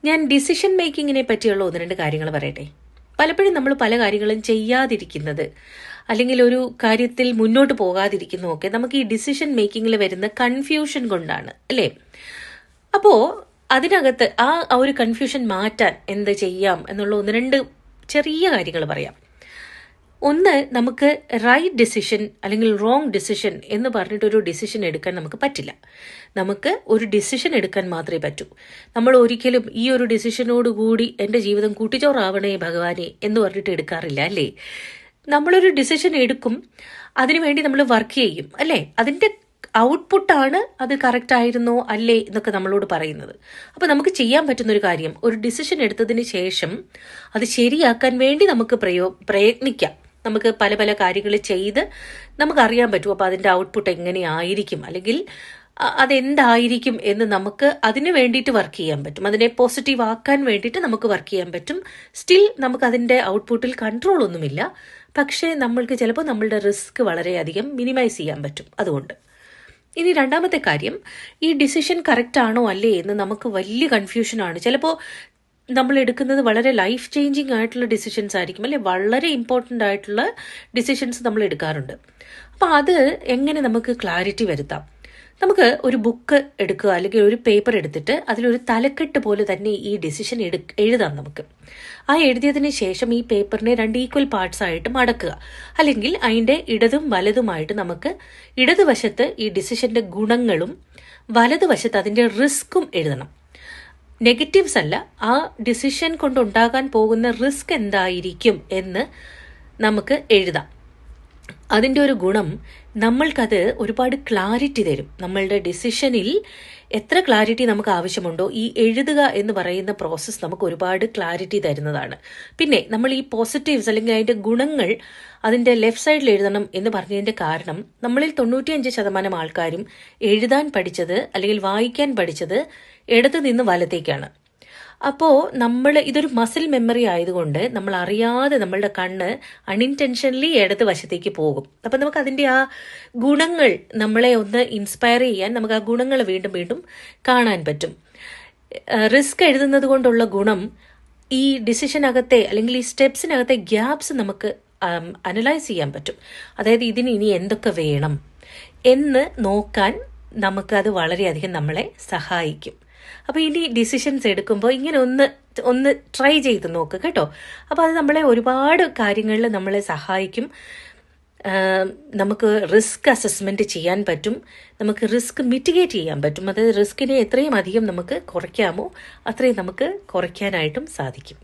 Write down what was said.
ഞാൻ ഡിസിഷൻ മേക്കിങ്ങിനെ പറ്റിയുള്ള ഒന്ന് രണ്ട് കാര്യങ്ങൾ പറയട്ടെ. പലപ്പോഴും നമ്മൾ പല കാര്യങ്ങളും ചെയ്യാതിരിക്കുന്നത് അല്ലെങ്കിൽ ഒരു കാര്യത്തിൽ മുന്നോട്ട് പോകാതിരിക്കുന്നതൊക്കെ നമുക്ക് ഈ ഡിസിഷൻ മേക്കിങ്ങിൽ വരുന്ന കൺഫ്യൂഷൻ കൊണ്ടാണ്, അല്ലേ? അപ്പോൾ അതിനകത്ത് ആ ഒരു കൺഫ്യൂഷൻ മാറ്റാൻ എന്ത് ചെയ്യാം എന്നുള്ള ഒന്ന് രണ്ട് ചെറിയ കാര്യങ്ങൾ പറയാം. ഒന്ന്, നമുക്ക് റൈറ്റ് ഡിസിഷൻ അല്ലെങ്കിൽ റോങ് ഡിസിഷൻ എന്ന് പറഞ്ഞിട്ടൊരു ഡിസിഷൻ എടുക്കാൻ നമുക്ക് പറ്റില്ല. നമുക്ക് ഒരു ഡിസിഷൻ എടുക്കാൻ മാത്രമേ പറ്റൂ. നമ്മൾ ഒരിക്കലും ഈ ഒരു ഡിസിഷനോട് കൂടി എൻ്റെ ജീവിതം കൂട്ടിച്ചോറാവണേ ഭഗവാനെ എന്ന് പറഞ്ഞിട്ട് എടുക്കാറില്ല, അല്ലേ? നമ്മളൊരു ഡിസിഷൻ എടുക്കും, അതിനുവേണ്ടി നമ്മൾ വർക്ക് ചെയ്യും, അല്ലേ? അതിൻ്റെ ഔട്ട്പുട്ടാണ് അത് കറക്റ്റ് ആയിരുന്നോ അല്ലേ എന്നൊക്കെ നമ്മളോട് പറയുന്നത്. അപ്പോൾ നമുക്ക് ചെയ്യാൻ പറ്റുന്നൊരു കാര്യം, ഒരു ഡിസിഷൻ എടുത്തതിന് ശേഷം അത് ശരിയാക്കാൻ വേണ്ടി നമുക്ക് പ്രയത്നിക്കാം. നമുക്ക് പല പല കാര്യങ്ങൾ ചെയ്ത് നമുക്കറിയാൻ പറ്റും അപ്പോൾ അതിൻ്റെ ഔട്ട്പുട്ട് എങ്ങനെയായിരിക്കും അല്ലെങ്കിൽ അതെന്തായിരിക്കും എന്ന് നമുക്ക് അതിന് വേണ്ടിയിട്ട് വർക്ക് ചെയ്യാൻ പറ്റും. അതിനെ പോസിറ്റീവ് ആക്കാൻ വേണ്ടിയിട്ട് നമുക്ക് വർക്ക് ചെയ്യാൻ പറ്റും. സ്റ്റിൽ നമുക്ക് അതിൻ്റെ ഔട്ട്പുട്ടിൽ കൺട്രോൾ ഒന്നുമില്ല, പക്ഷേ നമ്മൾക്ക് ചിലപ്പോൾ നമ്മളുടെ റിസ്ക് വളരെയധികം മിനിമൈസ് ചെയ്യാൻ പറ്റും. അതുകൊണ്ട് ഇനി രണ്ടാമത്തെ കാര്യം, ഈ ഡിസിഷൻ കറക്റ്റ് ആണോ അല്ലേ എന്ന് നമുക്ക് വലിയ കൺഫ്യൂഷനാണ്. ചിലപ്പോൾ നമ്മൾ എടുക്കുന്നത് വളരെ ലൈഫ് ചേഞ്ചിങ് ആയിട്ടുള്ള ഡിസിഷൻസ് ആയിരിക്കും, അല്ലെ? വളരെ ഇമ്പോർട്ടൻ്റ് ആയിട്ടുള്ള ഡിസിഷൻസ് നമ്മൾ എടുക്കാറുണ്ട്. അപ്പോൾ അത് എങ്ങനെ നമുക്ക് ക്ലാരിറ്റി വരുത്താം? നമുക്ക് ഒരു ബുക്ക് എടുക്കുക അല്ലെങ്കിൽ ഒരു പേപ്പർ എടുത്തിട്ട് അതിലൊരു തലക്കെട്ട് പോലെ തന്നെ ഈ ഡിസിഷൻ എഴുതാം നമുക്ക്. ആ എഴുതിയതിന് ശേഷം ഈ പേപ്പറിനെ 2 ഈക്വൽ പാർട്സ് ആയിട്ട് മടക്കുക. അല്ലെങ്കിൽ അതിൻ്റെ ഇടതും വലതുമായിട്ട് നമുക്ക് ഇടതുവശത്ത് ഈ ഡിസിഷൻ്റെ ഗുണങ്ങളും വലതുവശത്ത് അതിൻ്റെ റിസ്ക്കും എഴുതണം. നെഗറ്റീവ്സ് അല്ല, ആ ഡിസിഷൻ കൊണ്ടുണ്ടാകാൻ പോകുന്ന റിസ്ക് എന്തായിരിക്കും എന്ന് നമുക്ക് എഴുതാം. അതിൻ്റെ ഒരു ഗുണം നമ്മൾക്കത് ഒരുപാട് ക്ലാരിറ്റി തരും. നമ്മളുടെ ഡിസിഷനിൽ എത്ര ക്ലാരിറ്റി നമുക്ക് ആവശ്യമുണ്ടോ ഈ എഴുതുക എന്ന് പറയുന്ന പ്രോസസ്സ് നമുക്ക് ഒരുപാട് ക്ലാരിറ്റി തരുന്നതാണ്. പിന്നെ നമ്മൾ ഈ പോസിറ്റീവ്സ് അല്ലെങ്കിൽ അതിൻ്റെ ഗുണങ്ങൾ അതിൻ്റെ ലെഫ്റ്റ് സൈഡിൽ എഴുതണം എന്ന് പറഞ്ഞതിൻ്റെ കാരണം, നമ്മളിൽ 95% ആൾക്കാരും എഴുതാൻ പഠിച്ചത് അല്ലെങ്കിൽ വായിക്കാൻ പഠിച്ചത് ഇടത്ത് നിന്ന് വലത്തേക്കാണ്. അപ്പോൾ ഇതൊരു മസിൽ മെമ്മറി ആയതുകൊണ്ട് നമ്മൾ അറിയാതെ നമ്മളുടെ കണ്ണ് അൺഇൻറ്റൻഷനലി ഇടത് വശത്തേക്ക് പോകും. അപ്പം നമുക്ക് അതിൻ്റെ ആ ഗുണങ്ങൾ നമ്മളെ ഒന്ന് ഇൻസ്പയർ ചെയ്യാൻ നമുക്ക് ആ ഗുണങ്ങൾ വീണ്ടും വീണ്ടും കാണാൻ പറ്റും. റിസ്ക് എഴുതുന്നത് കൊണ്ടുള്ള ഗുണം, ഈ ഡിസിഷനകത്തെ അല്ലെങ്കിൽ ഈ സ്റ്റെപ്സിനകത്തെ ഗ്യാപ്സ് നമുക്ക് അനലൈസ് ചെയ്യാൻ പറ്റും. അതായത് ഇതിന് ഇനി എന്തൊക്കെ വേണം എന്ന് നോക്കാൻ നമുക്കത് വളരെയധികം നമ്മളെ സഹായിക്കും. അപ്പോൾ ഇനി ഡിസിഷൻസ് എടുക്കുമ്പോൾ ഇങ്ങനെ ഒന്ന് ട്രൈ ചെയ്ത് നോക്കുക കേട്ടോ. അപ്പോൾ അത് നമ്മളെ ഒരുപാട് കാര്യങ്ങളിൽ നമ്മളെ സഹായിക്കും. നമുക്ക് റിസ്ക് അസസ്മെൻറ്റ് ചെയ്യാൻ പറ്റും, നമുക്ക് റിസ്ക് മിറ്റിഗേറ്റ് ചെയ്യാൻ പറ്റും. അതായത് റിസ്കിനെ എത്രയും അധികം നമുക്ക് കുറയ്ക്കാമോ അത്രയും നമുക്ക് കുറയ്ക്കാനായിട്ടും സാധിക്കും.